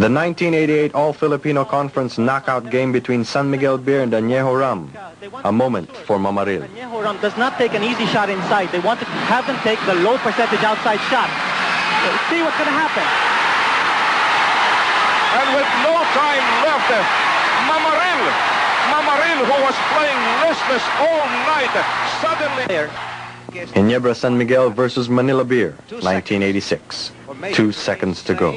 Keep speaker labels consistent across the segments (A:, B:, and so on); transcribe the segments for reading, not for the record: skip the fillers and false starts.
A: The 1988 All-Filipino Conference knockout game between San Miguel Beer and Añejo Ram. A moment for Mamaril.
B: Añejo Ram does not take an easy shot inside. They want to have them take the low percentage outside shot. So see what's going to happen.
C: And with no time left, Mamaril, who was playing listless all night, suddenly...
A: Ginebra San Miguel versus Manila Beer, 1986. 2 seconds to go.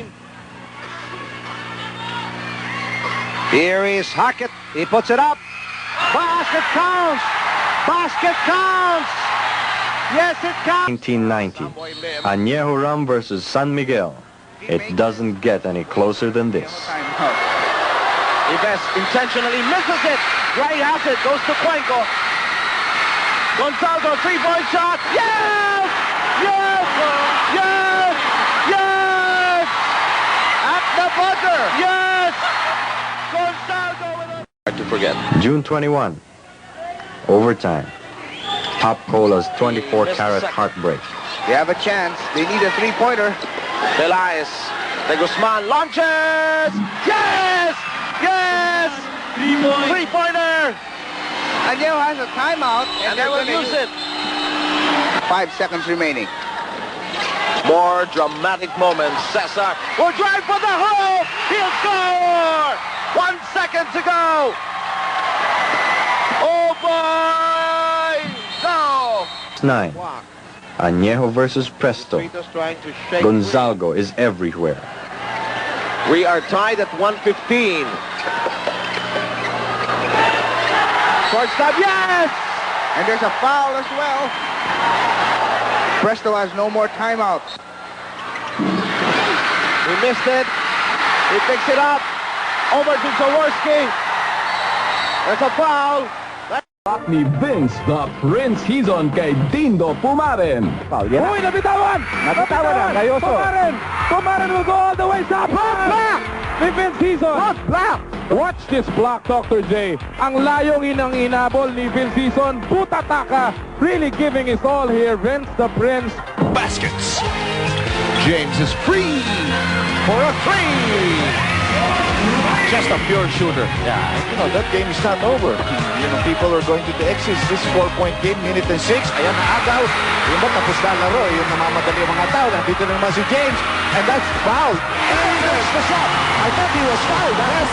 D: Here is Hackett. He puts it up. Basket counts. Basket counts. Yes, it counts.
A: 1990. Añejo Ram versus San Miguel. It doesn't get any closer than this.
D: Ives intentionally misses it. Gray has it. Goes to Cuenco. Gonzalo, three-point shot. Yes! Yes! Yes! Yes! At the buzzer. Yes! Hard to forget.
A: June 21. Overtime. Pop Cola's 24-carat heartbreak.
D: They have a chance. They need a three-pointer. Elias. De Guzman launches. Yes! Yes! Three-pointer. Añejo has a timeout, and they will use it. 5 seconds remaining. More dramatic moments. Cesar will drive for the hole. He'll score. 1 second to go. Oh boy! No.
A: 9. Añejo versus Presto. Gonzalgo is everywhere.
D: We are tied at 1:15. Shortstop, yes! And there's a foul as well. Presto has no more timeouts. He missed it. He picks it up. Over to Jaworski. There's a foul.
E: Ni Vince the Prince Hizon kay Dindo Pumaren. Uy, nabitawan! Nabitawan na, Gayoso. Pumaren will go all the way top. Block! Ni Vince Hizon. Block! Watch this block, Dr. J. Ang layong inabol ni Vince Hizon. Butataka. Really giving his all here. Vince the Prince.
C: Baskets. James is free for a three. Just a pure shooter.
F: Yeah, you know, that game is not over. You know, people are going to the exits. This 4-point game, minute and 6. Ayan na agaw. Yung ba, tapos na laro. Yung namamadali yung mga tao. Nandito na naman si James. And that's foul. And he makes the shot. I thought he was fouled. Yes.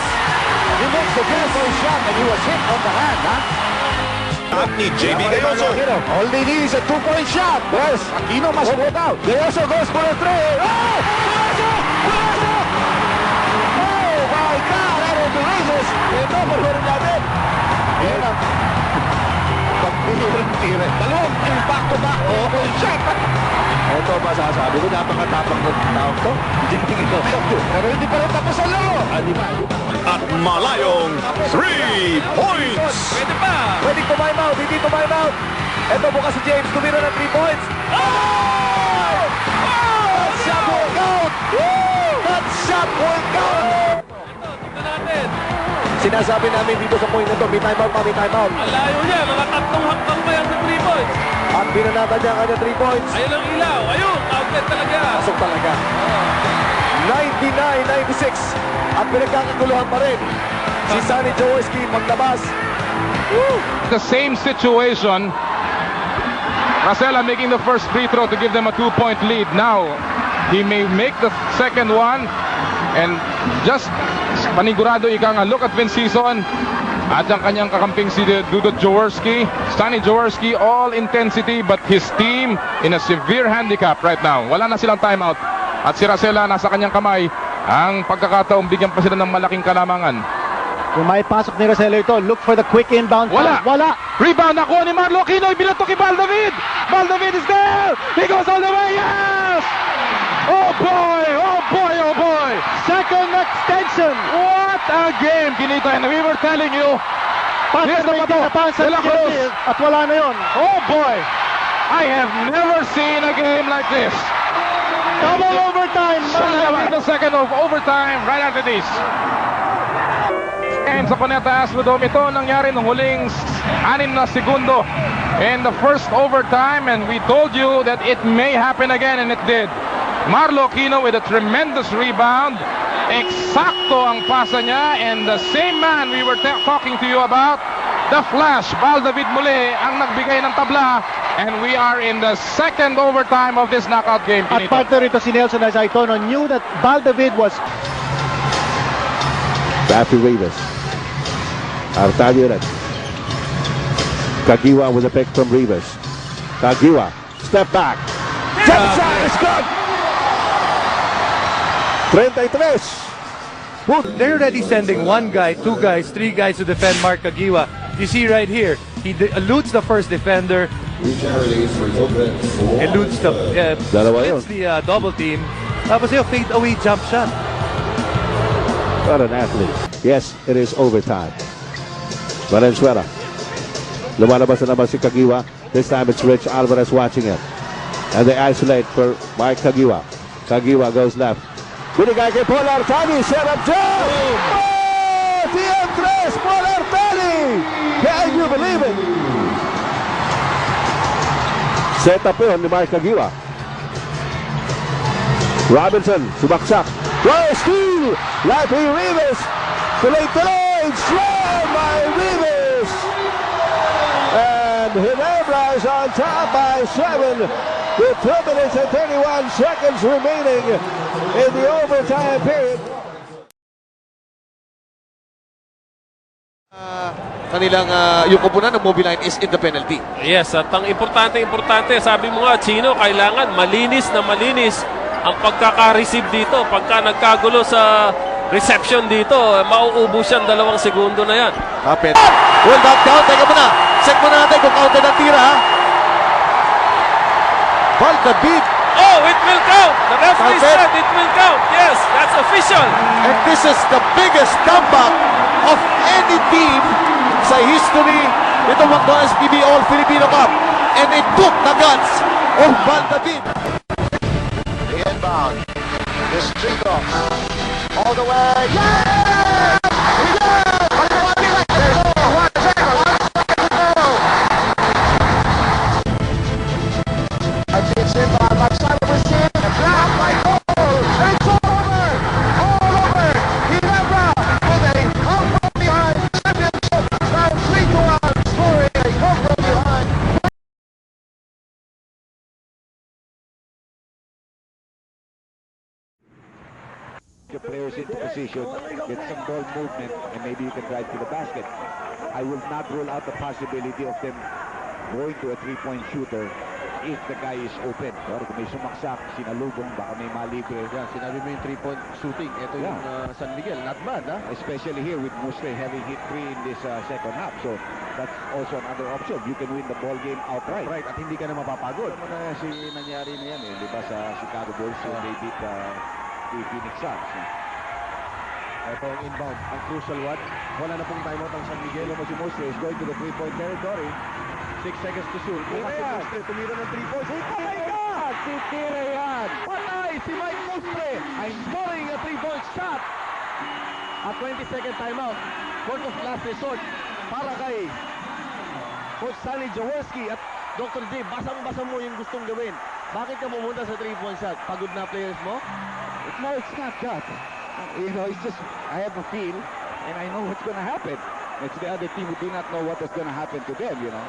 F: He makes the beautiful shot and he was hit on the hand, huh?
C: Ni JB Gayoso.
F: All they need is a 2-point shot. Yes. Aquino must put out. Gayoso goes for a 3. Oh! Gayoso! Gayoso! Oh my God! Out of the races. Ito, maroon natin. Yan ang pagpihirang-tira. Dalawang back-to-back. Oh, shot! Ito, masasabi ko, napakatapang ng tao to. Pero hindi pa rin tapos ang laro.
C: At malayong 3 points.
F: Pwede pa. Pwede time out. Hindi to time out. Ito bukas si James. Tumira ng 3 points. Oh! Oh! That shot will count. That shot will count. Sinasabi namin dito sa point na to, may time out pa, may time out.
E: Ang layo niya. Mga tatlong hakbang pa yan sa 3 points.
F: At binanatan niya ang kanya 3 points.
E: Ayun ang ilaw. Ayun. Outlet talaga.
F: Pasok talaga. 99-96 at pinagkakaguluhan pa rin si Sonny Jaworski maglabas.
E: The same situation. Racela making the first free throw to give them a 2-point lead. Now he may make the second one and just panigurado ika nga. Look at Vince Hizon at ang kanyang kakamping si Dudut Jaworski. Sonny Jaworski all intensity but his team in a severe handicap right now. Wala na silang timeout. At si Racela nasa kanyang kamay ang pagkakataong bigyan pa sila ng malaking kalamangan.
B: Kung may pasok ni Racela ito, look for the quick inbound.
E: Wala!
B: Wala!
E: Rebound nakuha ni Marlo Quinoy. Binato kay Baldavid! Baldavid is there! He goes all the way! Yes! Oh boy! Oh boy! Oh boy!
B: Second extension!
E: What a game, Kinito! And we were telling you, here's the bato. De La Cruz.
B: At wala na yun.
E: Oh boy! I have never seen a game like this.
B: Double overtime!
E: In the second of overtime, right after this. And sa Cuneta Astrodome, ito nangyari nung huling 6 na segundo in the first overtime, and we told you that it may happen again, and it did. Marlo Aquino with a tremendous rebound. Eksakto ang pasa niya, and the same man we were talking to you about, the Flash, Val David muli ang nagbigay ng tabla, and we are in the second overtime of this knockout game.
G: At partner ito si Nelson Azaitono knew that Val David was...
H: Rafi Rivas. Artavio ulit. Kagiwa with a pick from Rivas. Kagiwa, step back. Jump shot is good! 33.
I: They're already sending one guy, two guys, three guys to defend Mark Kagiwa. You see right here, he eludes the first defender, eludes the hits the double team. Tapos yung fade away jump shot.
H: What an athlete. Yes, it is overtime. Valenzuela. Lumalabas na naman si Kagiwa. This time it's Rich Alvarez watching it. And they isolate for Mike Kagiwa. Kagiwa goes left. Binigay kay Paul Artani. Set up jump! Oh! TM3! Paul Artani! Can you believe it? Set up yun ni Mike Kagiwa. Robinson, subaksak. Throw steal! Rafi Rivas! Tuloy-tuloy! Slam by Rivas! And Ginebra is on top by 7 with 2 minutes and 31 seconds remaining in the overtime period.
F: Kanilang yung koponan ng Mobile Line is in the penalty.
J: Yes, at ang importante, sabi mo nga, Chino, kailangan malinis na malinis ang pagkaka-receive dito. Pagka nagkagulo sa reception dito, mauubos yan 2 segundo na yan.
F: Kapit. Well, back down. Teka muna. Check muna natin kung counted ang tira, ha? Val David.
J: Oh, it will count. The referee said it will count. Yes, that's official.
F: And this is the biggest comeback of any team sa history nito McDonald's PB All-Filipino Cup. And it took the guts of Val David.
D: The inbound. The street off. All the way. Yeah!
H: The players into position, get some ball movement, and maybe you can drive to the basket. I will not rule out the possibility of them going to a three-point shooter if the guy is open. Or kung may sumaksak, sinalubong, baka may malibre.
F: Yeah, sinabi mo yung 3-point shooting. Ito yung San Miguel. Not bad, ha?
H: Especially here with Mustre having hit 3 in this second half. So that's also another option. You can win the ball game outright.
F: Right, at hindi ka na mapapagod.
H: Ano na nangyari na yan di ba sa Chicago Bulls when they beat the Phoenix Suns.
F: Ito ang inbound. Ang crucial one. Wala na pong timeout ang San Miguel.
H: Si Mustre is going to the three-point territory.
F: 6 seconds to shoot.
H: Tumira ng 3 points. Oh my God! Titira yan!
F: Patay! Si Mike Mustre ay scoring a 3-point shot. A 20-second timeout. Court of last resort para kay Coach Stanley Jaworski at Dr. J. Basang-basa mo yung gustong gawin. Bakit ka pumunta sa 3-point shot? Pagod na players mo?
H: No, it's not that. You know, it's just, I have a feel, and I know what's going to happen. It's the other team who do not know what is going to happen to them, you know.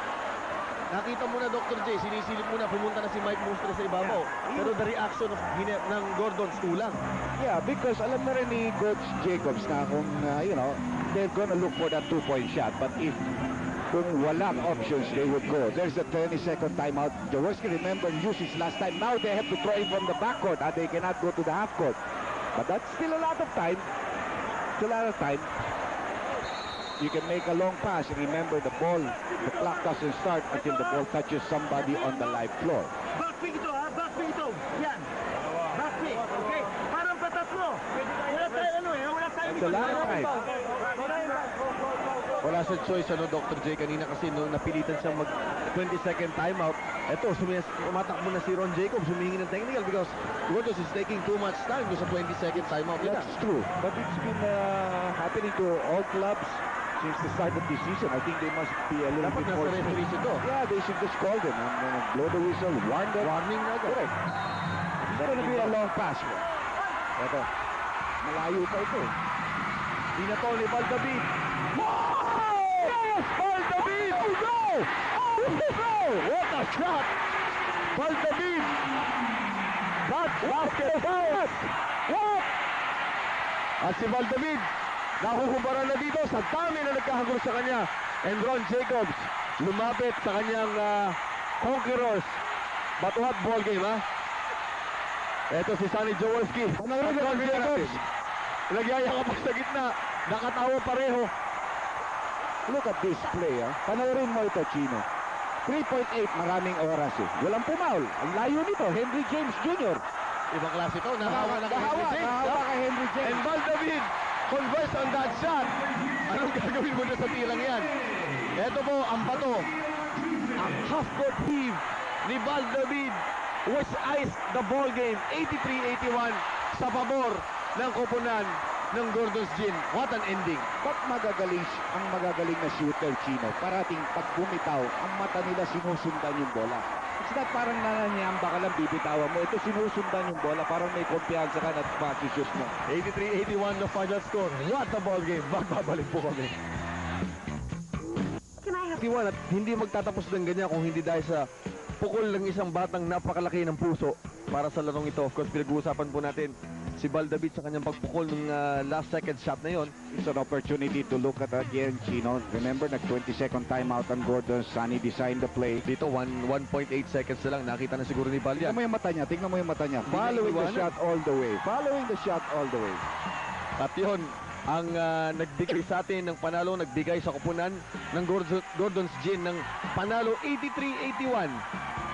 F: Nakita mo na Dr. J, sinisilip mo na, pumunta na si Mike Mustre sa ibabaw. Pero the reaction ng Gordon kulang.
H: Yeah, because alam na rin ni Coach Jacobs na kung, you know, they're gonna look for that 2-point shot. But if kung walang options, they would go. There's a 20-second timeout. Jaworski, remember, used his last time. Now they have to throw in from the backcourt and they cannot go to the half court. But that's still a lot of time. Still a lot of time. You can make a long pass and remember the ball, the clock doesn't start until the ball touches somebody on the live floor.
B: Back pick ito, ha? Back pick ito. Yan. Back pick, okay? Parang patatlo. Wala tayo, wala tayo.
H: It's a lot of time.
F: Wala sa choice, Dr. J, kanina kasi nung napilitan siyang mag 20-second timeout, eto, umatakbo na si Ron Jacobs, humingi ng technical because Gordos is taking too much time sa 20-second timeout.
H: That's true, but it's been happening to all clubs since the start of this season. I think they must be a little bit more
F: referees ito.
H: Yeah, they should just call them and blow the whistle, warning na agad. It's going to be a long pass here. Ito. Malayo pa ito.
F: Di na to ni Valdavid. Yes! Valdavid! Oh, go! Oh, what a shot! Valdavid! That basket shot! What? At si Valdavid, nahuhubaran na dito sa dami na nagkahagos sa kanya. And Ron Jacobs, lumapit sa kanyang conquerors. But what ball game, ha? Ito si Sonny Jaworski. Ron Jacobs, nagyayakap pa sa gitna. Nakatawa pareho.
H: Look at this play, ha? Panoorin mo ito, Chino. 3.8, maraming oras eh. Walang pumaul. Ang layo nito, Henry James Jr.
F: Ibang klase ito. Nahawa na kay Henry James.
H: Nahawa kay Henry James.
F: And Valdavid converts on that shot. Anong gagawin mo na sa tirang yan? Ito po, ang bato. Ang half-court heave ni Valdavid was iced the ball game. 83-81 sa pabor ng koponan ng Gordon's Gin. What an ending.
H: Ba't ang magagaling na shooter, Chino? Parating pag bumitaw, ang mata nila sinusundan yung bola. It's not parang nananyamba ka lang, bibitawan mo. Ito sinusundan yung bola, parang may kumpiyansa ka na makishoot mo.
F: 83-81 the final score. What a ball game. Magbabalik po kami. At hindi magtatapos ng ganyan kung hindi dahil sa pukol ng isang batang napakalaki ng puso para sa larong ito. Of course, pinag-uusapan po natin si Valdavid sa kanyang pagpukol ng last second shot na yon.
H: It's an opportunity to look at again, Chino. Remember, nag-20-second timeout ang Gordon. Sunny designed the play.
F: Dito, 1.8 seconds na lang. Nakita na siguro ni Val yan.
H: Tingnan mo yung mata niya. Tingnan mo yung mata niya. Following the shot all the way. Following the shot all the way.
F: At yun, ang nagbigay sa atin ng panalo, nagbigay sa kupunan ng Gordon's Gin ng panalo 83-81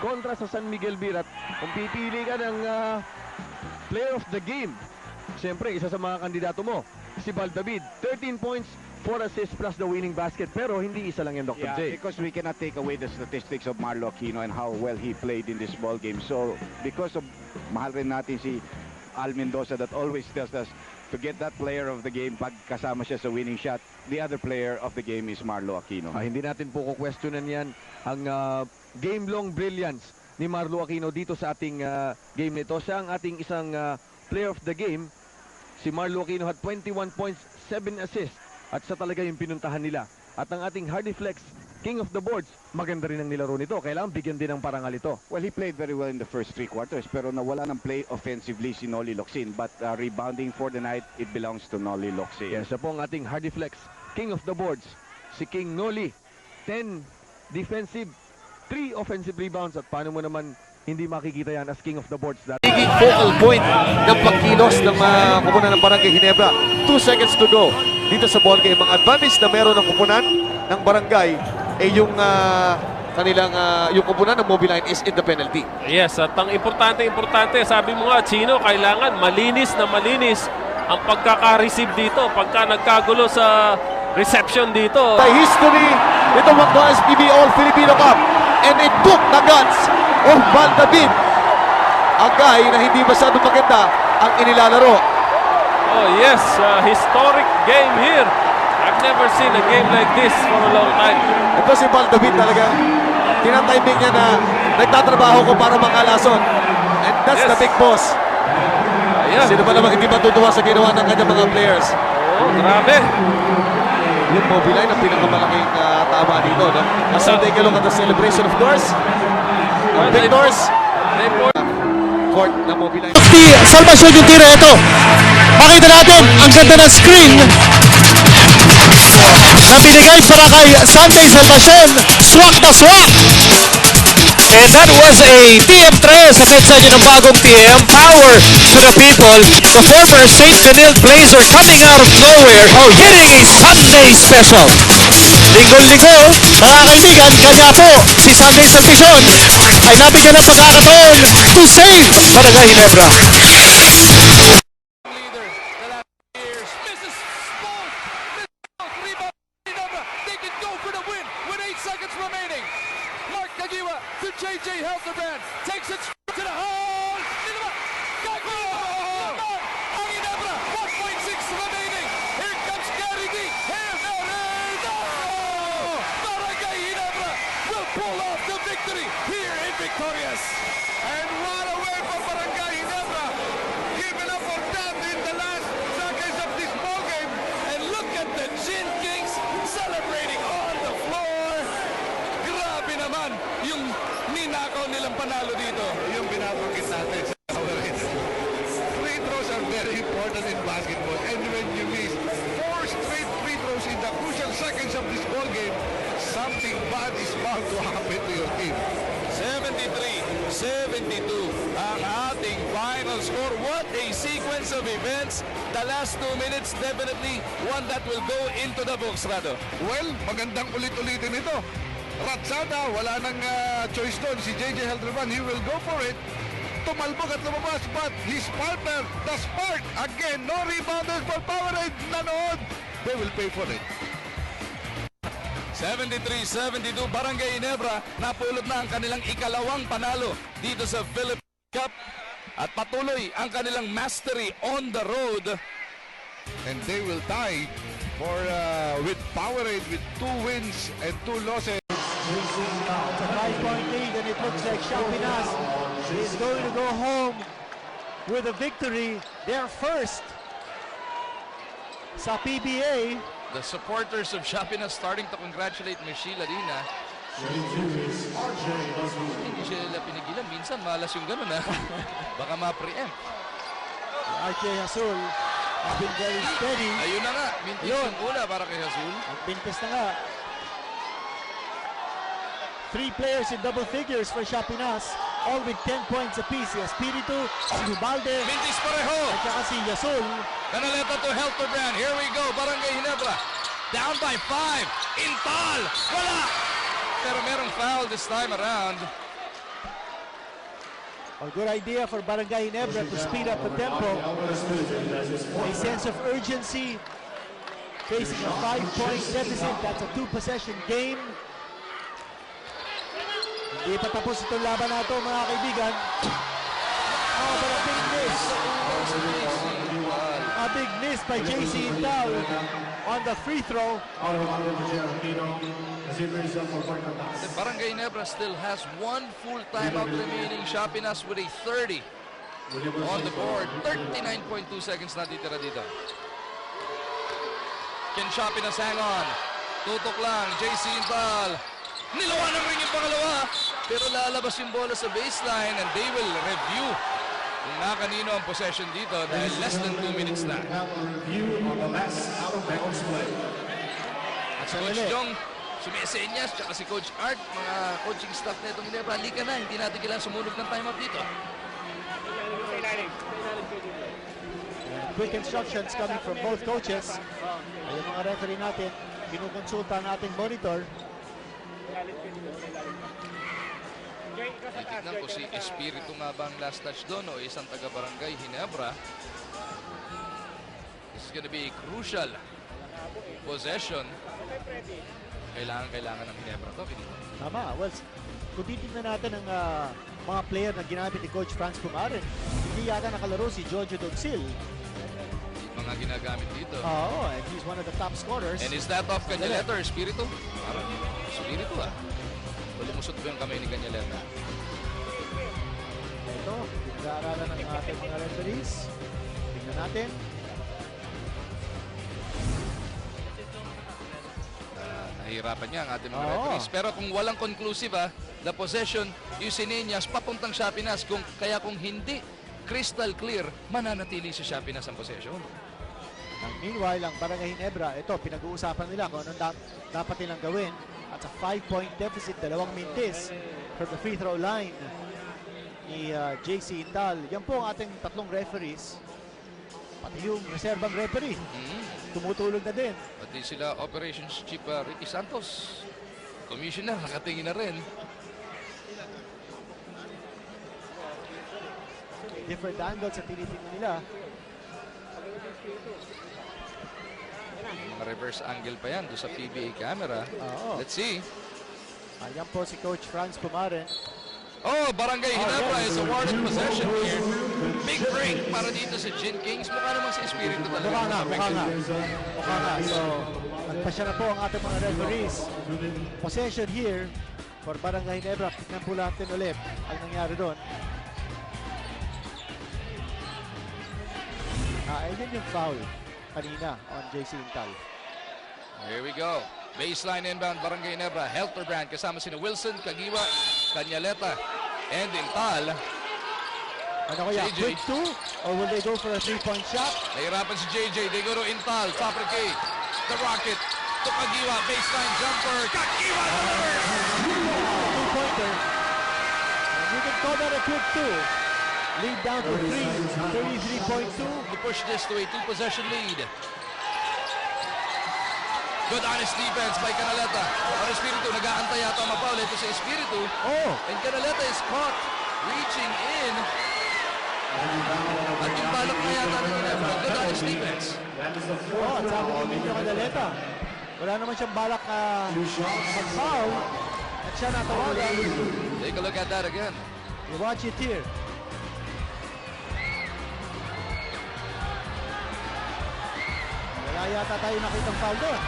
F: kontra sa San Miguel Beer. At kung pipili ka ng player of the game, siyempre isa sa mga kandidato mo, si Valdavid. 13 points, 4 assists plus the winning basket. Pero hindi isa lang yan, Dr. J.
H: Because we cannot take away the statistics of Marlo Aquino and how well he played in this ball game. So because of mahal rin natin si Al Mendoza that always tells us to get that player of the game pag kasama siya sa winning shot. The other player of the game is Marlo Aquino.
F: Hindi natin po questionan yan ang game-long brilliance ni Marlo Aquino dito sa ating game nito. Siya ang ating isang player of the game. Si Marlo Aquino had 21 points, 7 assists. At sa talaga yung pinuntahan nila. At ang ating Hardy Flex, king of the boards, maganda rin ang nilaro nito. Kailangan bigyan din ng parangal ito.
H: Well, he played very well in the first 3 quarters, pero nawala ng play offensively si Noli Locsin. But rebounding for the night, it belongs to Noli Locsin.
F: Yes, siya po ang ating Hardy Flex, king of the boards, si King Noli. 10 defensive, 3 offensive rebounds. At paano mo naman hindi makikita yan as king of the boards?
K: Naging focal point ng pagkilos ng kupunan ng Barangay Ginebra. 2 seconds to go dito sa ball game. Ang advantage na meron ng kupunan ng Barangay ay yung yung kupunan ng Mobiline is in the penalty.
J: Yes, at ang importante, sabi mo nga, Chino, kailangan malinis ang pagkaka-receive dito pagka nagkagulo sa reception dito.
K: The history nito Macdonas PBO Filipino Cup, and it took the guts of Valdavid. Ang guy na hindi masyadong maganda ang inilalaro.
J: Oh yes, historic game here. I've never seen a game like this for a long time.
K: Ito si Valdavid talaga. Tinatiming niya na nagtatrabaho ko para makalason. And that's the big boss. Sino ba naman hindi matutuwa sa ginawa ng kanyang mga players?
J: Oh, grabe.
K: Yung Mobiline ang pinakamalaking tama dito, no? As we take a look at the celebration, of course. Victors. Court na Mobiline.
L: Salvacion yung tira ito. Makita natin ang ganda ng screen na binigay para kay Sunday Salvacion. Swak na swak. And that was a TM3 sa sa inyo ng bagong TM. Power to the people. The former St. Benil Blazer coming out of nowhere, hitting a Sunday special. Linggo-linggo, mga kaibigan, kanya po si Sunday Salvacion ay nabigyan ng pagkakataon to save Barangay Ginebra.
C: JJ Hildebrand takes it to the hole. Ang Ginebra, 1.6 remaining. Here comes Gary D. Barangay Ginebra will pull off the victory here in Victorias. And what a way for Barangay Ginebra. Give it up for important in basketball. And when you miss 4 straight free throws in the crucial seconds of this ball game, something bad is bound to happen to your team.
M: 73-72 ang ating final score. What a sequence of events. The last 2 minutes, definitely one that will go into the books, Rado.
C: Well, magandang ulit-ulitin ito. Ratsada, wala nang choice doon. Si JJ Helderman, he will go for it. Tumalbog at lumabas, but his partner, the Spark, again, no rebounders for Powerade. Nanood. They will pay for it.
M: 73-72, Barangay Ginebra napulot na ang kanilang ikalawang panalo dito sa Philippine Cup at patuloy ang kanilang mastery on the road.
C: And they will tie for with Powerade with 2 wins and 2 losses.
G: It's a 5-point lead, and it looks like Chapinas is going to go home with a victory. Their first sa PBA.
M: The supporters of Chapinas starting to congratulate Michelle Arena. Hindi siya nila pinigilan. Minsan malas yung ganun ha. Baka ma-preempt.
G: RJ Hasul has been very steady.
M: Ayun na nga. Mintis yung una para kay Hasul.
G: Pintis na nga. 3 players in double figures for Chapinas, all with 10 points apiece. Si Espiritu, si Ubalde,
M: Mintis pareho.
G: at saka si Yasul.
M: Canaleta to Helterbrand. Here we go. Barangay Ginebra. Down by 5. Intal. Wala. Pero merong foul this time around.
G: A good idea for Barangay Ginebra to speed up the tempo. A sense of urgency. Facing a 5-point deficit. That's a 2-possession game. Hindi pa tapos itong laban na ito, mga kaibigan. Oh, but a big miss. A big miss by JC Intal on the free throw.
M: The Barangay Ginebra still has 1 full timeout remaining. Chapinas with a 30 on the board. 39.2 seconds na titira dito. Can Chapinas hang on? Tutok lang, JC Intal. Nilawan ng ring yung pangalawa. Pero lalabas yung bola sa baseline and they will review kung na kanino ang possession dito dahil less than 2 minutes na. At si Coach Jong sumisenyas, tsaka si Coach Art, mga coaching staff na itong Ginebra, halika na, hindi natin kailangan sumunod ng timeout dito.
G: Quick instructions coming from both coaches. Ay, yung mga referee natin, kinukonsulta ang ating monitor.
M: Titignan ko si Espiritu nga bang last touch doon o isang taga-Barangay Ginebra. This is gonna be a crucial possession. Kailangan ng Ginebra to.
G: Tama. Well, kung titignan natin ang mga player na ginamit ni Coach Franz Pumaren, hindi yata nakalaro si Jojo Dogsil.
M: Mga ginagamit dito.
G: Oo, and he's one of the top scorers.
M: And is that off Cañaleta or Espiritu? Parang Espiritu ah. Lumusot ko yung kamay ni Cañaleta.
G: Ito, pinag-aaralan ng ating mga referees. Tingnan natin.
M: Nahihirapan niya ang ating mga referees. Pero kung walang conclusive the possession, Yusinenias, papuntang Chapinas. Kaya kung hindi crystal clear, mananatili si Chapinas ang possession.
G: Meanwhile, ang Barangay Ginebra, ito, pinag-uusapan nila kung anong dapat nilang gawin. At sa 5-point deficit, 2 mintis from the free throw line ni JC Intal. Yan po ang ating 3 referees. Pati yung reservang referee. Tumutulog na din.
M: Pati sila Operations Chief Ricky Santos. Commissioner, nakatingin na rin.
G: Different angles ang tinitingnan nila.
M: Mga reverse angle pa yan doon sa PBA camera. Let's see.
G: Ayan po si Coach Franz Pumaren.
M: Oh, Barangay Ginebra is awarded possession here. Big break para dito sa Gin Kings. Mukha naman si Espiritu talaga.
G: Mukha nga. So, nagpasya na po ang ating mga referees. Possession here for Barangay Ginebra. Tignan po natin ulit ang nangyari doon. Ayun yung foul kanina on JC Intal.
M: Here we go. Baseline inbound, Barangay Ginebra. Helterbrand kasama sina Wilson, Kagiwa, Cañaleta, and Intal.
G: Ano kaya,
M: JJ.
G: quick two? Or will they go for a 3-point shot?
M: Nahirapan si JJ. They go to Intal. Fabricate. The Rocket. To Kagiwa. Baseline jumper. Kagiwa delivers!
G: 2-pointer. And you can call that a quick two. Lead down to 33.2.
M: To push this to a 2-possession lead. Good honest defense by Canaleta. Ang Espiritu, nag-aantay yata mapaul. Ito sa Espiritu.
G: Oh!
M: And Canaleta is caught reaching in. At yung balak na yata ng Ginebra. Good honest defense.
G: Oh, at sabi ni Emilio Canaleta, wala naman siyang balak mag-foul. At siya natawagan.
M: Take a look at that again.
G: You watch it here. Wala yata tayo nakitang foul doon.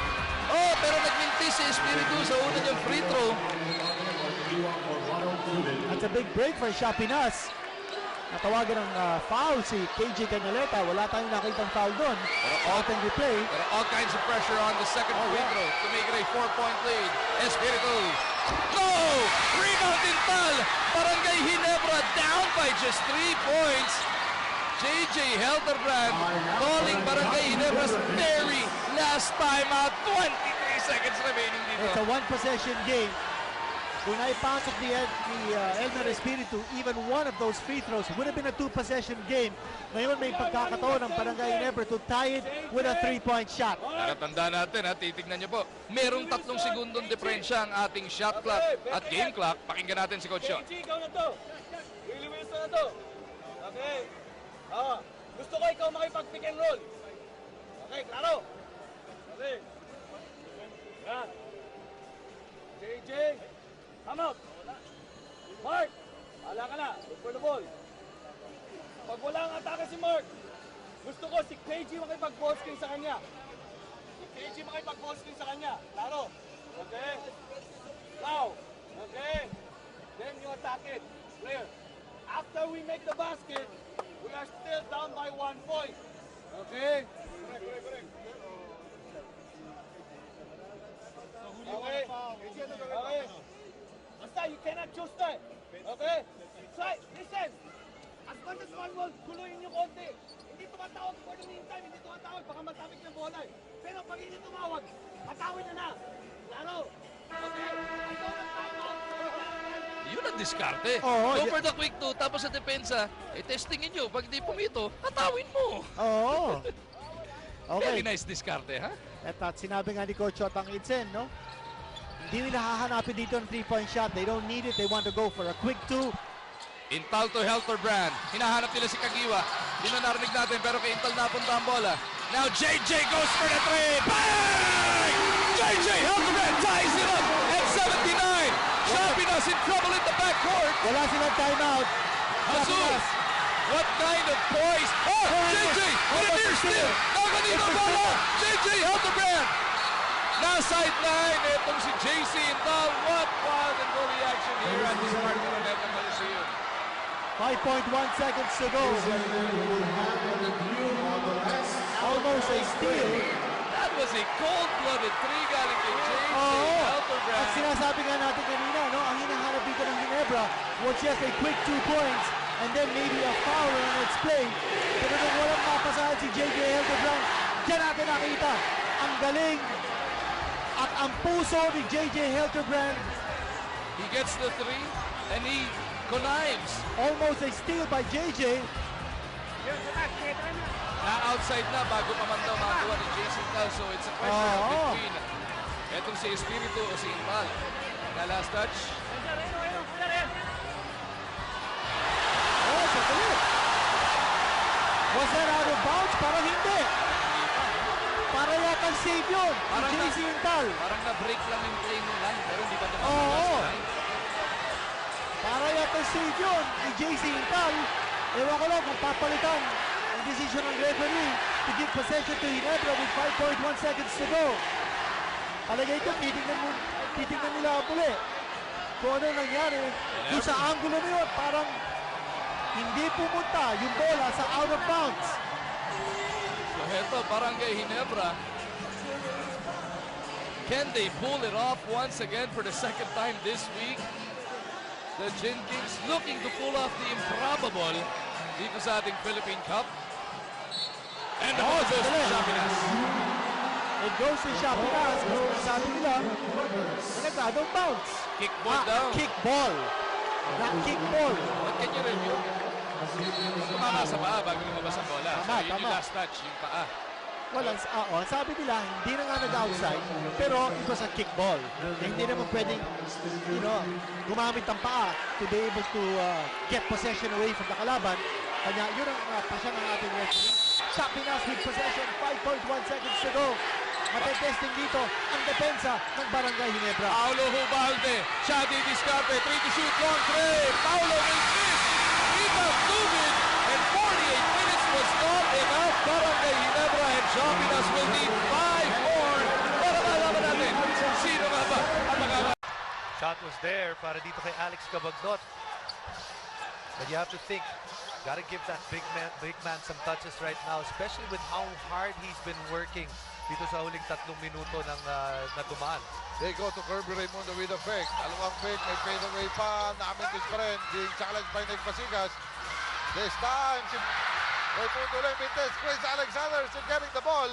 M: Oh, pero nagmintis si Espiritu sa una niyang free throw.
G: That's a big break for Shapinas. Natawagan ng foul si KJ Canaleta. Wala tayong nakitang foul doon. Out and replay.
M: Pero all kinds of pressure on the second free throw to make it a 4-point lead. Espiritu. No! Rebound Intal. Barangay Ginebra down by just 3 points. JJ Helterbrand calling Barangay Ginebra's very last timeout. 23 seconds remaining dito.
G: It's a one-possession game. Kung naipasok ni Elmer Espiritu, even one of those free throws would have been a two-possession game. Ngayon may pagkakataon ng Barangay Ginebra to tie it with a 3-point shot.
M: Natatanda natin, titignan niyo po. Merong 3 segundong diferensya ang ating shot clock at game clock. Pakinggan natin si Coach Sean.
N: Ikaw na to. Willie Wilson na to. Okay. Gusto ko ikaw makipag-pick and roll. Okay, klaro. Okay. Yan. JJ. Come out. Mark. Hala ka na. Look for the ball. Pag wala ang atake si Mark, gusto ko si KG makipag-ball screen sa kanya. Si KG makipag-ball screen sa kanya. Klaro. Okay. Now. Okay. Then you attack it. Clear. After we make the basket, we are still down by 1 point. Okay? Correct. Okay. Okay. Basta, you cannot choose that. Okay? Try, listen. As much as one will, guluhin nyo konti. Hindi tumatawag for the meantime, hindi tumatawag. Baka matapik ng bola. Pero pag hindi tumawag, matawin na na. Laro. Okay? Ikaw ang timeout.
M: Yun ang diskarte. Go for the quick two, tapos sa depensa, testingin nyo. Pag hindi pumito, atawin mo.
G: Oo. Okay.
M: Very nice diskarte, ha?
G: At sinabi nga ni Coach Otang Idsen, no? Hindi nila hahanapin dito ng 3-point shot. They don't need it. They want to go for a quick two.
M: Intal to Helterbrand. Hinahanap nila si Kagiwa. Hindi na narinig natin, pero kay Intal napunta ang bola. Now JJ goes for the 3. Bang! JJ Helterbrand ties it up at 79. Shapinas in trouble in the backcourt.
G: Wala silang timeout.
M: Hasul, what kind of poise? Oh, JJ with a near steal. Naganito bola. JJ Helterbrand. Na-sideline. Itong si JC Intal. What was the goal reaction here at this part of the Metro Coliseum?
G: 5.1 seconds to go. Almost a steal.
M: That was a cold-blooded 3 galing kay JC Helterbrand.
G: At sinasabi nga natin kanina, no, ang hinahanap dito ng Ginebra was just a quick 2 points and then maybe a foul on its play. Pero nung walang mapasahan si JJ Helterbrand, dyan natin nakita ang galing at ang puso ni JJ Helterbrand.
M: He gets the 3 and he connives.
G: Almost a steal by JJ.
M: Na-outside na bago pa man daw makakuha ni JC Intal. So it's a question between etong si Espiritu o si Intal. Na last touch.
G: Oh, sandali. Was that out of bounds? Parang hindi. Para yata save yun.
M: Parang
G: JC Intal.
M: Parang na-break lang yung play ng line pero hindi pa
G: Oo.
M: tumama sa line.
G: Para yata save yun ni JC Intal. Ewan ko lang kung papalitan ang decision ng referee to give possession to Ginebra with 5.1 seconds to go. Palagay ko, titignan nila uli kung ano nangyari. Doon sa angulo na yun, parang hindi pumunta yung bola sa out of bounds.
M: So heto, Barangay Ginebra. Can they pull it off once again for the second time this week? The Gin Kings looking to pull off the improbable. dito sa ating Philippine Cup. And the ball goes to Shapinas.
G: It goes to Shapinas kasi sabi nila, nag-out bounce.
M: Kick ball daw.
G: Kick ball. Not kick ball.
M: What can you review? Tumama sa paa bago lumabas ang bola. So yun yung last touch, yung paa.
G: Walang, sabi nila, hindi na nga nag-outside, pero it was a kick ball. Hindi naman pwedeng, gumamit ang paa to be able to get possession away from the kalaban. Kanya, yun ang pasya ng ating referee. Shapinas with possession, 5.1 seconds to go. Matetesting dito ang depensa ng Barangay Ginebra.
M: Paulo Hubalde, Shadi Discarte, 3 to shoot, long three. Paulo will miss. Rebound, Tubig, and 48 minutes was not enough. Barangay Ginebra and Shapinas will need 5 more. Para malaman natin, sino nga ba ang nakaka...
I: Shot was there para dito kay Alex Cabagnot. But you have to think, gotta give that big man some touches right now, especially with how hard he's been working dito sa huling 3 minuto ng natumaan.
C: They go to Kirby Raimundo with a fake. Dalawang fake, may fade away pa. Nakamintis pa rin. Being challenged by Nick Pasigas. This time, si Raimundo ulit mintis. Chris Alexander still getting the ball.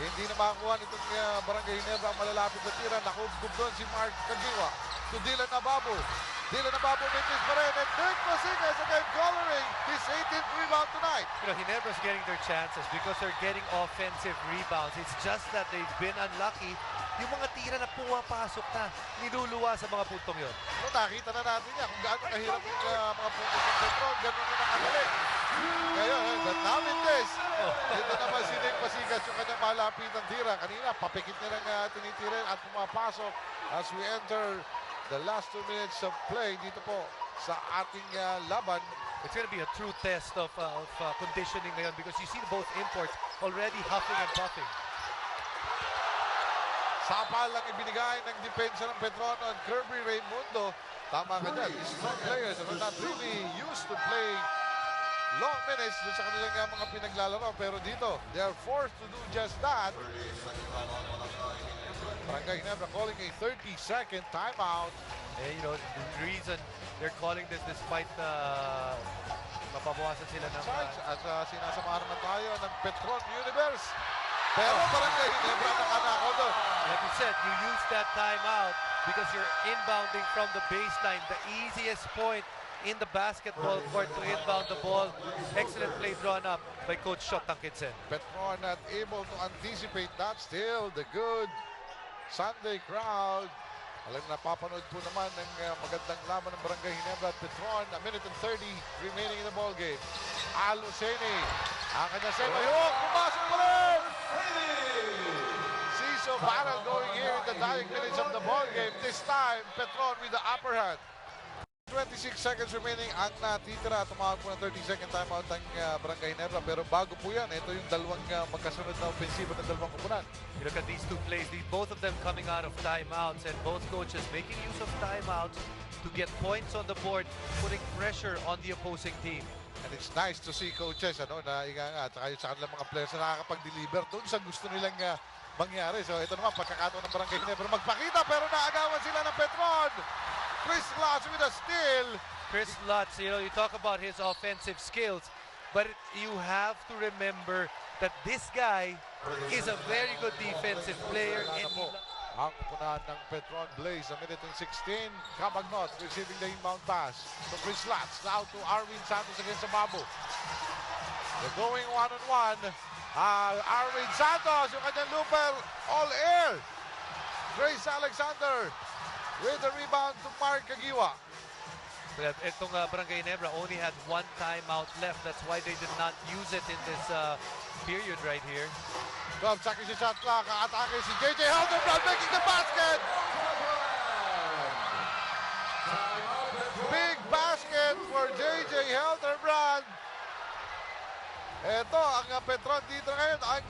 C: Hindi na makakuha nitong Barangay Ginebra ang malalapit na tira. Nakubgub doon si Mark Cagiwa. To Dylan Ababo. Dylan Ababo mintis pa rin. And Nick Pasigas again coloring his 18th rebound tonight.
I: Ginebra's getting their chances because they're getting offensive rebounds. It's just that they've been unlucky. Yung mga tira na pumapasok na, niluluwa sa mga puntong yun.
C: Nakita na natin yan kung gaano kahirap yung mga puntos ng Petron. Ganun na nakadali. Ngayon, namintis. Dito naman si Nick Pasigas yung kanyang malapitang tira. Kanina, papikit niya lang tinitira at pumapasok as we enter the last 2 minutes of play dito po sa ating laban.
I: It's going to be a true test of conditioning ngayon because you see both imports already huffing and puffing.
C: Sapal lang ibinigay ng depensa ng Petron on Kirby Raimundo. Tama ka dyan. These strong players are not really used to playing long minutes doon sa kanilang mga pinaglalaro. Pero dito, they are forced to do just that. Barangay Ginebra calling a 30-second timeout.
I: And the reason they're calling this despite mapabawasan sila ng...
C: At sinasamahan naman tayo ng Petron Universe. Pero Barangay Ginebra nakanakaw doon.
I: Like you said, you use that timeout because you're inbounding from the baseline. The easiest point in the basketball court to inbound the ball. Excellent play drawn up by Coach Shot Tangkitsen.
C: Petron not able to anticipate that. Still the good Sunday crowd. Alam na napapanood po naman ng magandang laban ng Barangay Ginebra at Petron. 1 minute and 30 remaining in the ball game. Aluseni. Ang kanya sa Mayok. Pumasok pa rin! Ciso Barrel going here in the dying minutes of the ball game. This time, Petron with the upper hand. 26 seconds remaining ang natitira. Tumawag po ng 30-second timeout ang Barangay Ginebra. Pero bago po yan, ito yung dalawang magkasunod na ofensiba ng dalawang kupunan.
I: You look at these two plays, both of them coming out of timeouts and both coaches making use of timeouts to get points on the board, putting pressure on the opposing team.
C: And it's nice to see coaches na at saka sa kanilang mga players na nakakapag-deliver doon sa gusto nilang mangyari. So ito naman, pagkakataon ng Barangay Ginebra magpakita pero naagawan sila ng Petron. Chris Lutz with a steal.
I: Chris Lutz, you talk about his offensive skills, but you have to remember that this guy is a very good defensive player.
C: Ang kupunan ng Petron Blaze, 1 minute and 16. Cabagnot receiving the inbound pass to Chris Lutz. Now to Arvin Santos against Ababo. They're going one-on-one. Arvin Santos, yung kanyang looper, all air. Grace Alexander with the rebound to Mark Cagiwa.
I: Itong Barangay Ginebra only had 1 timeout left. That's why they did not use it in this period right here.
C: 12 seconds si shot clock. Atake si JJ Helderbrand making the basket. Big basket for JJ Helderbrand. Ito ang Petron dito ngayon ang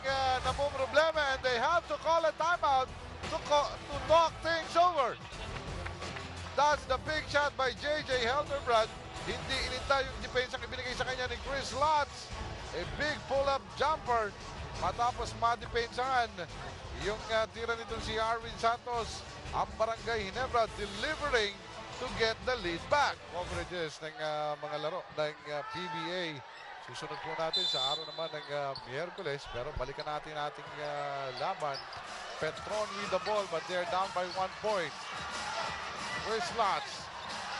C: namumroblema and they have to call a timeout to talk things over. That's the big shot by JJ Helderbrand. Hindi ininta yung defense ang ibinigay sa kanya ni Chris Lutz. A big pull-up jumper. Matapos madepensahan yung tira nito si Arvin Santos. Ang Barangay Ginebra delivering to get the lead back. Coverages ng mga laro ng PBA. Susunod po natin sa araw naman ng Miyerkules. Pero balikan natin ating laban. Petron with the ball but they're down by 1 point. First slots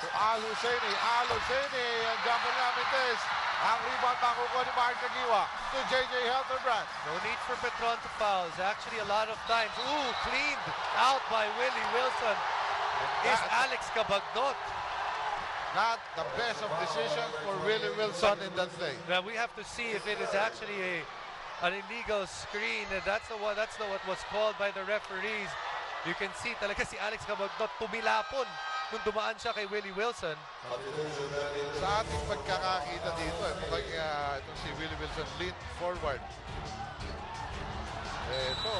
C: to Al Husseini. Al Husseini, ang jumper namin test. Ang rebound makukuha ni Mark Nagiwa to JJ Helterbrand.
I: No need for Petron to foul. Actually, a lot of times. Ooh, cleaned out by Willie Wilson. Is Alex Cabagnot.
C: Not the best of decisions for Willie Wilson in that play.
I: Now we have to see if it is actually an illegal screen. That's what was called by the referees. You can see talaga si Alex Cabagnot tumilapon nung dumaan siya kay Willie Wilson.
C: Sa ating pagkakakita dito, mukhang itong si Willie Wilson lean forward. Ito,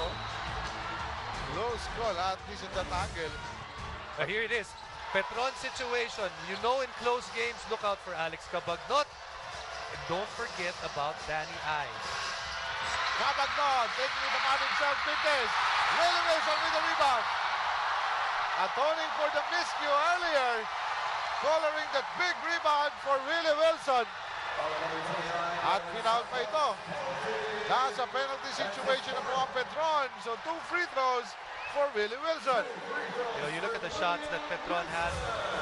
C: close call at least in that angle.
I: Here it is. Petron situation. You know in close games, look out for Alex Cabagnot. And don't forget about Danny Ives.
C: Cabagnot taking it upon himself, Vintes. Willie Wilson with the rebound. Atoning for the miscue earlier. Coloring that big rebound for Willie Wilson. At pinaut pa ito. Nasa penalty situation na po ang Petron. So 2 free throws for Willie Wilson.
I: You know, you look at the shots that Petron has,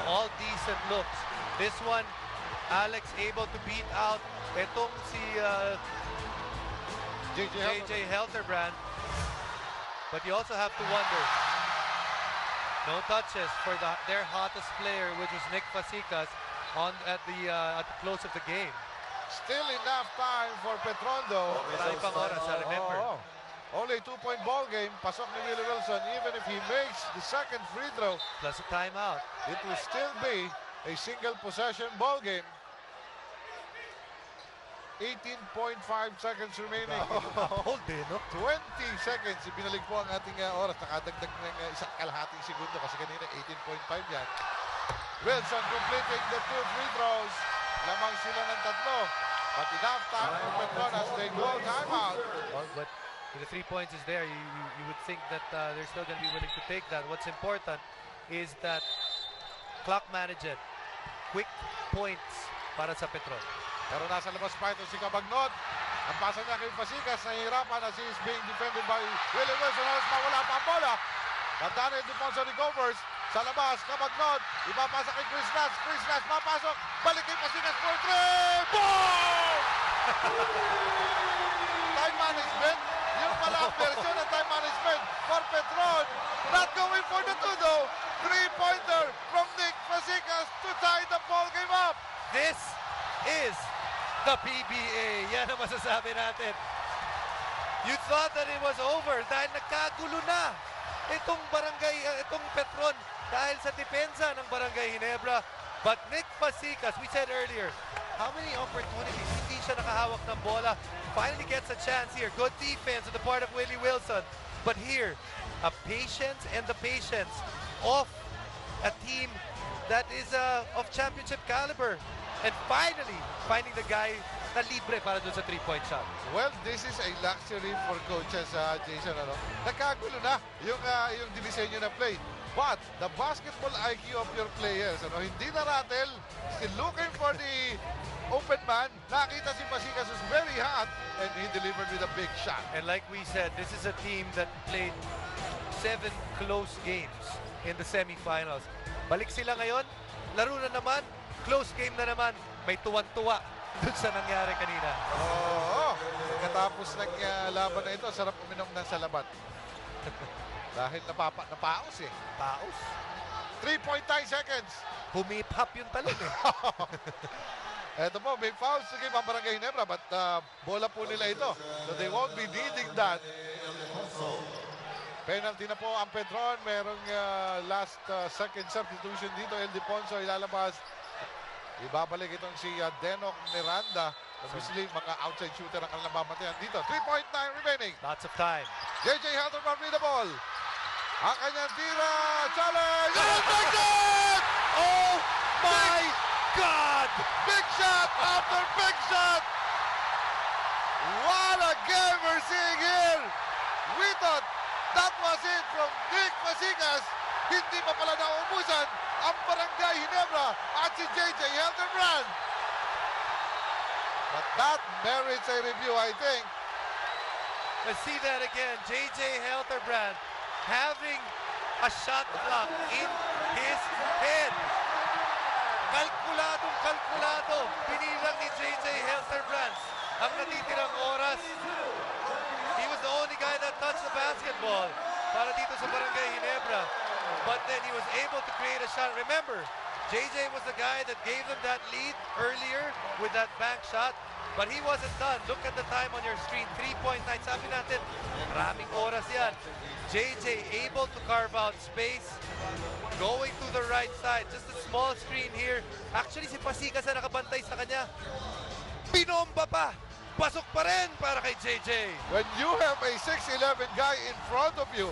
I: all decent looks. This one, Alex able to beat out itong si JJ Helterbrand. But you also have to wonder, no touches for their hottest player, which was Nick Fasicas, at the close of the game.
C: Still enough time for Petron though.
I: Marami pang oras, I remember.
C: Only a 2-point ball game. Pasok ni Willie Wilson. Even if he makes the second free throw,
I: plus a timeout,
C: it will still be a single possession ball game. 18.5 seconds remaining.
I: Hold din, no?
C: 20 seconds. Ibinalik po ang ating oras. Nakadagdag ng isang kalahating segundo kasi kanina 18.5 yan. Wilson completing the 2 free throws. Lamang sila ng 3. But enough time for Petron as they go timeout.
I: But the 3 points is there. You would think that they're still going to be willing to take that. What's important is that clock management, quick points para sa Petron.
C: Pero nasa labas pa ito si Cabagnot. Ang pasa niya kay Fasicas, nahihirapan as he is being defended by Willie Wilson. Halos mawala pa ang bola. But Daniel Duponso recovers. Sa labas, Cabagnot. Ipapasa kay Chris Nash. Chris Nash papasok. Balik kay Fasicas for 3. Boom! Time management. Yung pala ang version ng time management for Petron. Not going for the 2 though. 3-pointer from Nick Fasicas to tie the ball game up.
I: This is the PBA. Yan ang masasabi natin. You thought that it was over dahil nagkagulo na itong Petron dahil sa depensa ng Barangay Ginebra. But Nick Fasicas, we said earlier, how many opportunities? Hindi siya nakahawak ng bola. Finally gets a chance here. Good defense on the part of Willie Wilson. But here, a patience and the patience of a team that is of championship caliber. And finally, finding the guy na libre para dun sa 3-point shot.
C: Well, this is a luxury for coaches, Jason. Nagkagulo na yung dinisenyo na play. But the basketball IQ of your players, hindi na rattle, still looking for the open man. Nakita si Fasicas was very hot and he delivered with a big shot.
I: And like we said, this is a team that played 7 close games in the semifinals. Balik sila ngayon, laro na naman, close game na naman, may tuwan-tuwa dun sa nangyari kanina.
C: Oo, pagkatapos ng laban na ito, sarap uminom ng salabat. Dahil napaos eh.
I: Paos?
C: 3.9 seconds.
I: Humip-hop yung talon eh.
C: Ito po, may fouls sa game ang Barangay Ginebra, but bola po nila ito. So they won't be needing that. Penalty na po ang Petron. Merong last second substitution dito. El Diponso ilalabas. Ibabalik itong si Denok Miranda. Obviously, mga outside shooter ang kanilang mamatayan dito. 3.9 remaining.
I: Lots of time.
C: JJ Helterbrand with the ball. Ang kanyang tira. Challenge! Rejected!
I: Oh my God!
C: Big shot after big shot! What a game we're seeing here! We thought that was it from Nick Fasicas. Hindi pa pala nauubusan ang Barangay Ginebra at si JJ Hildebrand. But that merits a review, I think.
I: Let's see that again. JJ Hildebrand having a shot clock in his head. Kalkulado. Pinilang ni JJ Hildebrand ang natitirang oras. He was the only guy that touched the basketball para dito sa Barangay Ginebra. But then he was able to create a shot. Remember, JJ was the guy that gave them that lead earlier with that bank shot. But he wasn't done. Look at the time on your screen. 3.9. Sabi natin, maraming oras yan. JJ able to carve out space. Going to the right side. Just a small screen here. Actually, si Pasikas na nakabantay sa kanya. Binomba pa. Pasok pa rin para kay JJ.
C: When you have a 6'11 guy in front of you,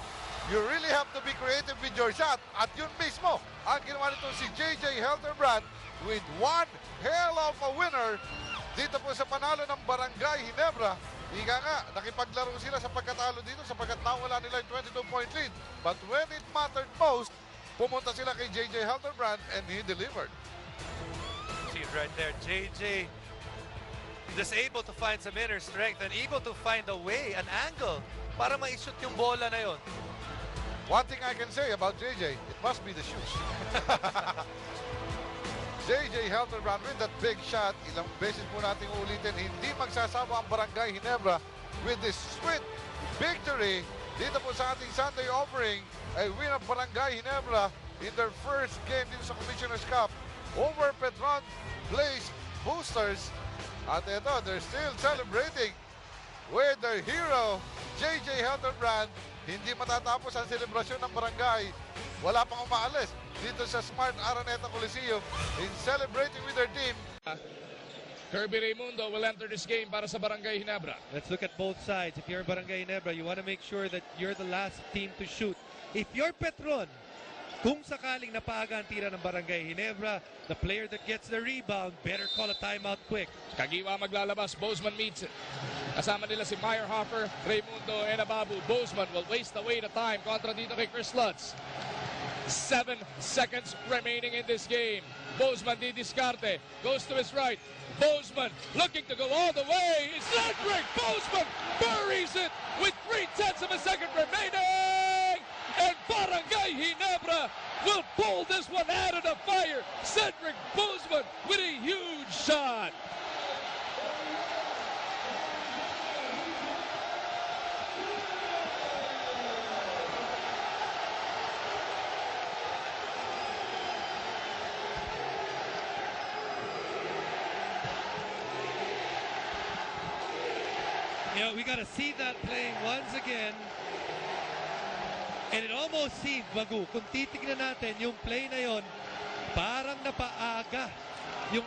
C: you really have to be creative with your shot. At yun mismo, ang ginawa nito si JJ Hildebrand with one hell of a winner dito po sa panalo ng Barangay Ginebra. Ika nga, nakipaglaro sila sa pagkatalo dito sapagkat nawala nila yung 22-point lead. But when it mattered most, pumunta sila kay JJ Hildebrand and he delivered.
I: See it right there. JJ just able to find some inner strength and able to find a way, an angle, para ma-shoot yung bola na yon.
C: One thing I can say about JJ, it must be the shoes. JJ Hildebrand with that big shot. Ilang beses po nating ulitin, hindi magsasawa ang Barangay Ginebra with this sweet victory dito po sa ating Sunday offering. A win of Barangay Ginebra in their first game dito sa Commissioner's Cup over Petron Blaze Boosters. At ito, they're still celebrating with their hero, JJ Hildebrand. Hindi matatapos ang selebrasyon ng barangay. Wala pang umaalis dito sa Smart Araneta Coliseum in celebrating with their team.
M: Kirby Raimundo will enter this game para sa Barangay Ginebra.
O: Let's look at both sides. If you're Barangay Ginebra, you want to make sure that you're the last team to shoot. If you're Petron, kung sakaling napaaga ang tira ng Barangay Ginebra, the player that gets the rebound better call a timeout quick.
M: Kagiwa maglalabas, Bozeman meets it. Kasama nila si Meyerhofer, Raimundo, and Ababu. Bozeman will waste away the time kontra dito kay Chris Lutz. 7 seconds remaining in this game. Bozeman didiskarte, goes to his right. Bozeman looking to go all the way. Cedric Bozeman buries it with 0.3 of a second remaining. And Barangay Ginebra will pull this one out of the fire. Cedric Bozeman with a huge shot.
O: You know, we got to see that playing once again. And it almost seemed, Bagu, kung titignan natin yung play na yon, parang napaaga yung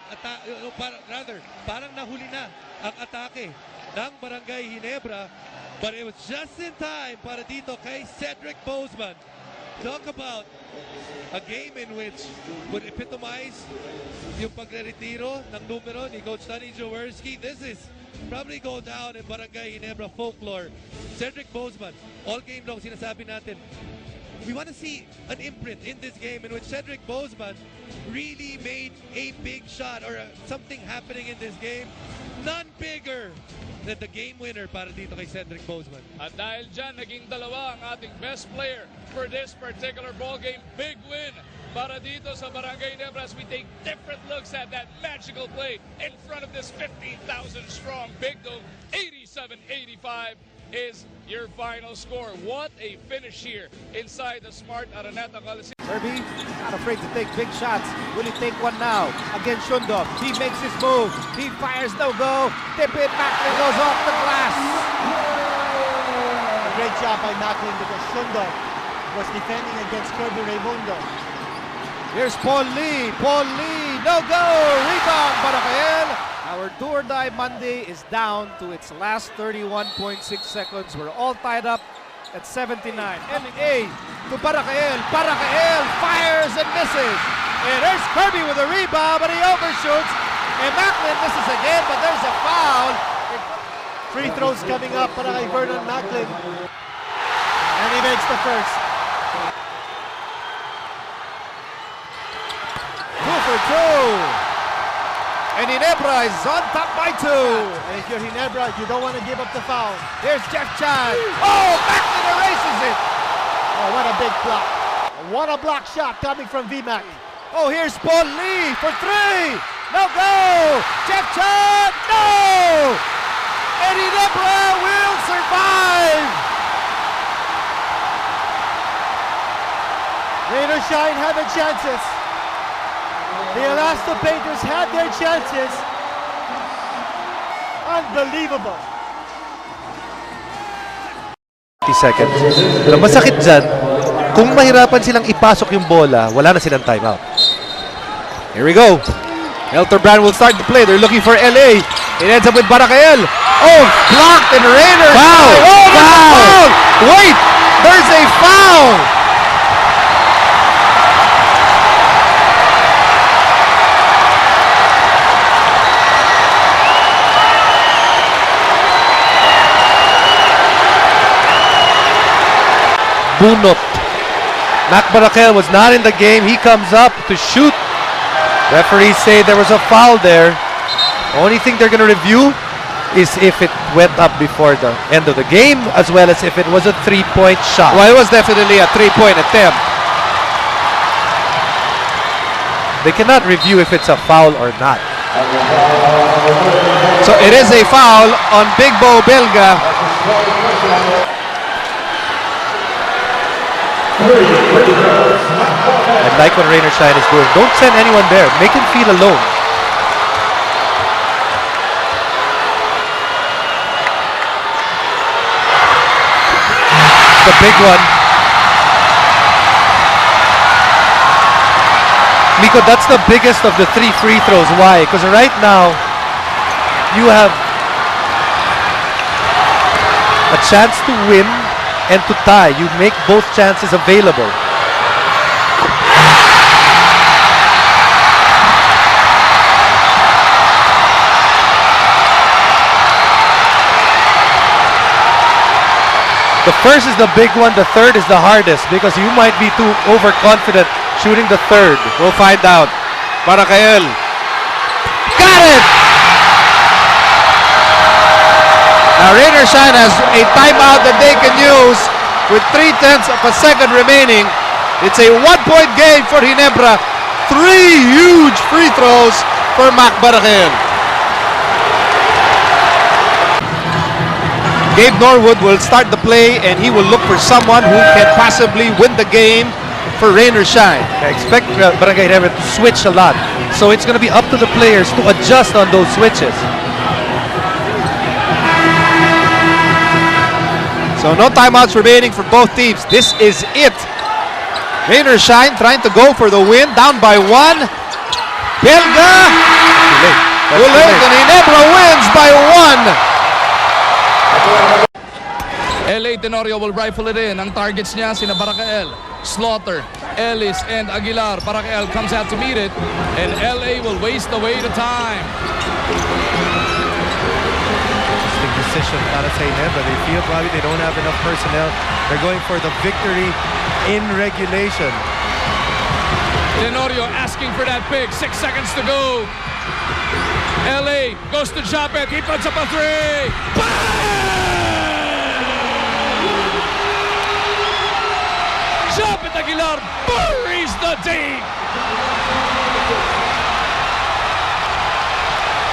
O: parang nahuli na ang atake ng Barangay Ginebra. But it was just in time para dito kay Cedric Bozeman. Talk about a game in which would epitomize yung pagre-retiro ng numero ni Coach Sonny Jaworski. This is probably go down in Barangay Ginebra folklore. Cedric Bozeman, all game long sinasabi natin, we want to see an imprint in this game in which Cedric Bozeman really made a big shot or something happening in this game. None bigger than the game winner para dito kay Cedric Bozeman.
M: At dahil dyan, naging dalawa ang ating best player for this particular ball game. Big win para dito sa Barangay Ginebra as we take different looks at that magical play in front of this 15,000 strong Big Dome. 87-85 is your final score. What a finish here inside the Smart Araneta Coliseum.
F: Kirby, not afraid to take big shots. Will he take one now? Against Shundok. He makes his move. He fires, no go. Tip it, Macklin goes off the glass.
G: A great job by Macklin because Shundok was defending against Kirby Raimundo.
F: Here's Paul Lee. Paul Lee, no go. Rebound, Barakael. Our Do or Die Monday is down to its last 31.6 seconds. We're all tied up at 79. MA to Barakael. Barakael fires and misses. And there's Kirby with a rebound, but he overshoots. And Macklin misses again, but there's a foul.
G: Free throws coming up para kay Vernon Macklin. And he makes the first.
K: for two. And Ginebra is on top by 2.
G: And if you're Ginebra, you don't want to give up the foul.
K: Here's Jeff Chan. Oh, back to the races it.
G: Oh, what a big block. What a block shot coming from VMAC.
K: Oh, here's Paul Lee for 3. No go. Jeff Chan. No. And Ginebra will survive.
G: Rain or shine had the chances. The Elasto Painters had their chances. Unbelievable.
L: 30 seconds. Pero masakit dyan, kung mahirapan silang ipasok yung bola, wala na silang timeout.
K: Here we go. Elterbrand will start the play. They're looking for LA. It ends up with Baracael. Oh, blocked and Rainer.
L: Foul!
K: Oh, foul! Wait, there's a foul.
L: Bunot. Mac Baracael was not in the game. He comes up to shoot. Referees say there was a foul there. Only thing they're going to review is if it went up before the end of the game, as well as if it was a three-point shot.
K: Well, it was definitely a three-point attempt.
L: They cannot review if it's a foul or not.
K: So it is a foul on Big Bo Belga.
L: And like what Rainer Shine is doing, don't send anyone there. Make him feel alone. The big one. Miko, that's the biggest of the 3 free throws. Why? Because right now, you have a chance to win and to tie. You make both chances available. The first is the big one, the third is the hardest because you might be too overconfident shooting the third.
K: We'll find out. Baracael. Got it! Now Rainer Shine has a timeout that they can use with 0.3 of a second remaining. It's a 1-point game for Ginebra. 3 huge free throws for Mac Baracael. Gabe Norwood will start the play and he will look for someone who can possibly win the game for Rainer Shine.
L: I expect Barangay Ginebra to switch a lot. So it's going to be up to the players to adjust on those switches.
K: So no timeouts remaining for both teams. This is it. Rainer Shine trying to go for the win, down by 1. Belga. Too late, and Ginebra wins by 1.
M: LA Tenorio will rifle it in. Ang targets niya sina Baracael, Slaughter, Ellis, and Aguilar. Baracael comes out to meet it, and LA will waste away the time.
L: Interesting decision para sa Ginebra. They feel probably they don't have enough personnel. They're going for the victory in regulation.
M: Tenorio asking for that pick. 6 seconds to go. LA goes to Japet. He puts up a 3. Japet Aguilar buries the team.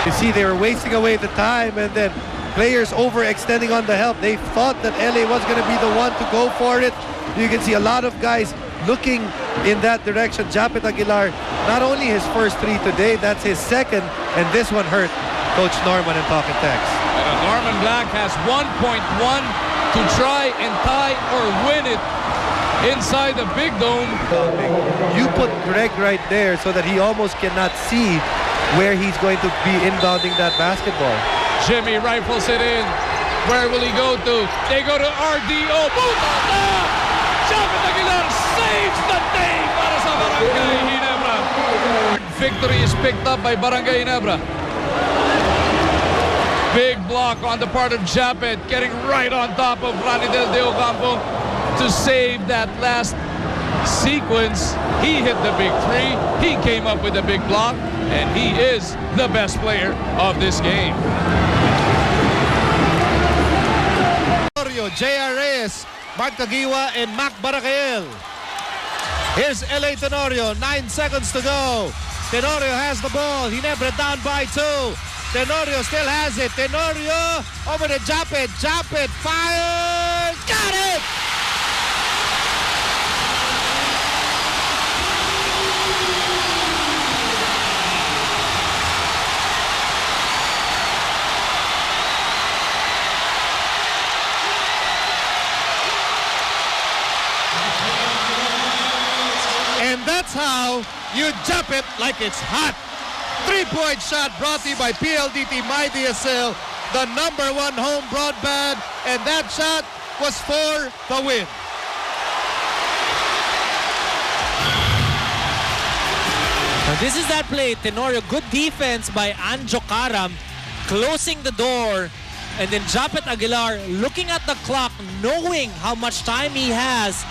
L: You see, they were wasting away the time and then players overextending on the help. They thought that LA was going to be the one to go for it. You can see a lot of guys looking in that direction. Japet Aguilar, not only his first 3 today, that's his second, and this one hurt Coach Norman and Talking Tex.
M: Norman Black has 1.1 to try and tie or win it inside the Big Dome.
L: You put Greg right there so that he almost cannot see where he's going to be inbounding that basketball.
M: Jimmy rifles it in. Where will he go to? They go to RDO. Japet Aguilar saves the day para sa Barangay Ginebra. Victory is picked up by Barangay Ginebra. Big block on the part of Japet, getting right on top of Ranidel De Ocampo to save that last sequence.
P: He hit the big three. He came up with a big block, and he is the best player of this game.
L: J.R. Reyes, Mark Tagiwa, and Mac Baracael. Here's L.A. Tenorio, 9 seconds to go. Tenorio has the ball. Ginebra down by 2. Tenorio still has it. Tenorio over to Japet. Japet fires. Got it! And that's how you jump it like it's hot. 3-point shot brought to you by PLDT MyDSL, the #1 home broadband, and that shot was for the win.
Q: Now this is that play, Tenorio, good defense by Anjo Karam, closing the door, and then Japet Aguilar looking at the clock, knowing how much time he has,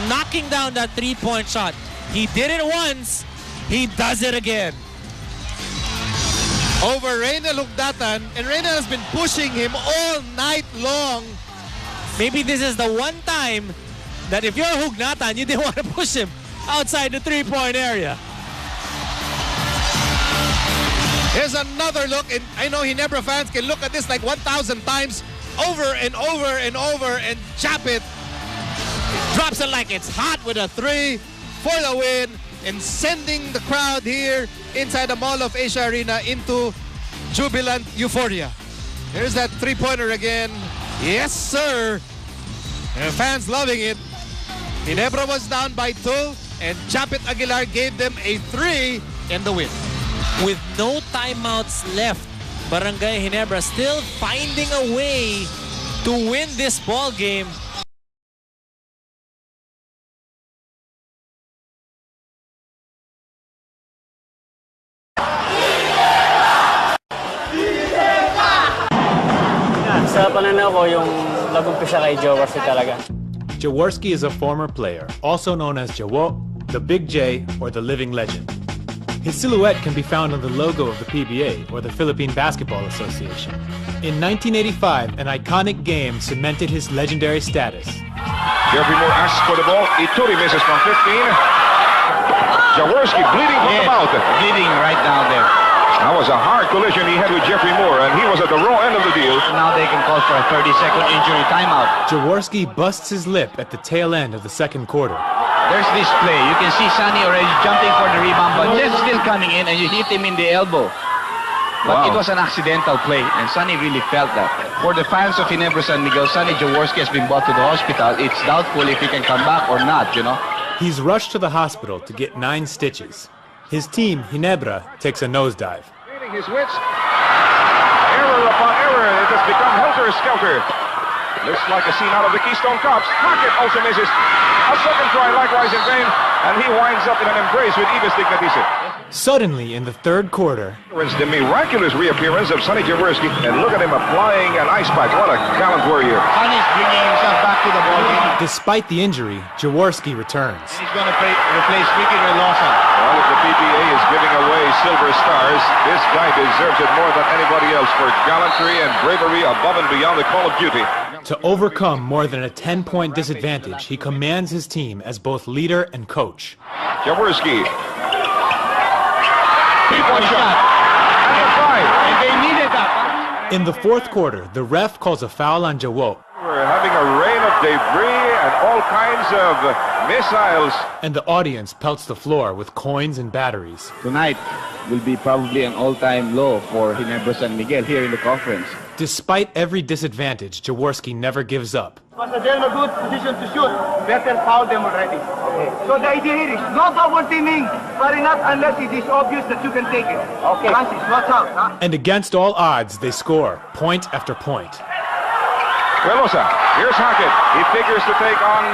Q: knocking down that 3-point shot. He did it once, he does it again.
L: Over Reynel Hugdatan, and Reynel has been pushing him all night long.
Q: Maybe this is the one time that if you're Hugdatan, you didn't want to push him outside the 3-point area.
L: Here's another look, and I know Ginebra fans can look at this like 1,000 times over and over and over, and Japet drops it like it's hot with a 3 for the win, and sending the crowd here inside the Mall of Asia Arena into jubilant euphoria. Here's that 3-pointer again. Yes, sir. And fans loving it. Ginebra was down by 2, and Japet Aguilar gave them a 3 in the win.
Q: With no timeouts left, Barangay Ginebra still finding a way to win this ball game.
R: Sa pananaw ko, yung nag-umpisa kay Jaworski talaga.
S: Jaworski is a former player, also known as Jawo, the Big J, or the Living Legend. His silhouette can be found on the logo of the PBA, or the Philippine Basketball Association. In 1985, an iconic game cemented his legendary status.
T: Jeffrey Moore asks for the ball. Ituri misses from 15. Jaworski bleeding from the mouth.
U: Bleeding right down there.
T: That was a hard collision he had with Jeffrey Moore, and he was at the raw end of the deal.
U: Now they can call for a 30-second injury timeout.
S: Jaworski busts his lip at the tail end of the second quarter.
U: There's this play. You can see Sonny already jumping for the rebound, but Jeff still coming in, and you hit him in the elbow. But it was an accidental play, and Sonny really felt that. For the fans of Ginebra San Miguel, Sonny Jaworski has been brought to the hospital. It's doubtful if he can come back or not, you know.
S: He's rushed to the hospital to get 9 stitches. His team, Ginebra, takes a nosedive.
T: His wits. Error upon error. It has become helter-skelter. Looks like a scene out of the Keystone Cops. Hackett also misses. A second try likewise in vain, and he winds up in an embrace with Ibis Dignatise.
S: Suddenly, in the third quarter,
T: it's the miraculous reappearance of Sonny Jaworski, and look at him applying an ice pack. What a gallant warrior.
U: Sonny's bringing himself back to the ball game.
S: Despite the injury, Jaworski returns.
U: And he's going to replace Ricky Reylosa.
T: Well, if the PBA is giving away silver stars, this guy deserves it more than anybody else for gallantry and bravery above and beyond the call of duty.
S: To overcome more than a 10-point disadvantage, he commands his team as both leader and coach.
T: Jaworski.
U: 3-point shot. And they needed that.
S: In the fourth quarter, the ref calls a foul on Jawo.
T: We're having a rain of debris and all kinds of missiles.
S: And the audience pelts the floor with coins and batteries.
U: Tonight will be probably an all-time low for Ginebra San Miguel here in the conference.
S: Despite every disadvantage, Jaworski never gives up.
N: Because they're in a good position to shoot, better foul them already. So the idea here is no double teaming, but not unless it is obvious that you can take it. Okay. Francis, watch out, huh?
S: And against all odds, they score, point after point.
T: Reylosa, here's Hackett. He figures to take on...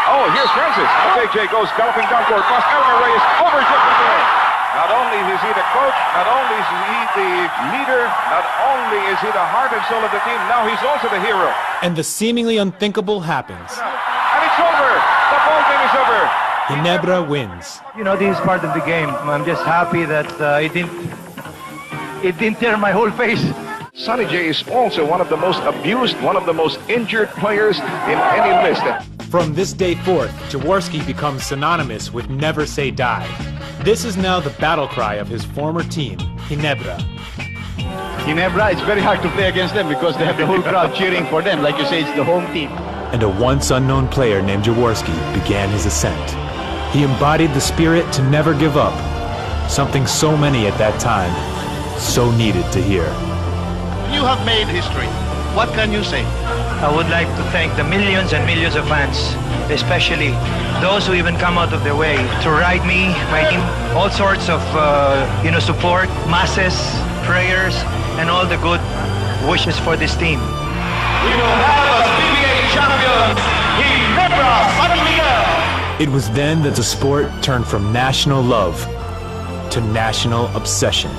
T: Oh, here's Francis. The Big J goes galloping down court. Plus Elmer Reyes over Jeffrey. Not only is he the coach, not only is he the leader, not only is he the heart and soul of the team, now he's also the hero.
S: And the seemingly unthinkable happens.
T: And it's over. The ball game is over.
S: Ginebra wins.
A: You know, this is part of the game. I'm just happy that it didn't tear my whole face.
T: Sonny J is also one of the most abused, one of the most injured players in any list.
S: From this day forth, Jaworski becomes synonymous with Never Say Die. This is now the battle cry of his former team, Ginebra.
U: Ginebra, it's very hard to play against them because they have the whole crowd cheering for them. Like you say, it's the home team.
S: And a once unknown player named Jaworski began his ascent. He embodied the spirit to never give up, something so many at that time so needed to hear.
V: You have made history. What can you say?
A: I would like to thank the millions and millions of fans, especially those who even come out of their way to ride me, my team, all sorts of support, masses, prayers, and all the good wishes for this team.
V: We will have a PBA champion, Ginebra San Miguel.
S: It was then that the sport turned from national love to national obsession.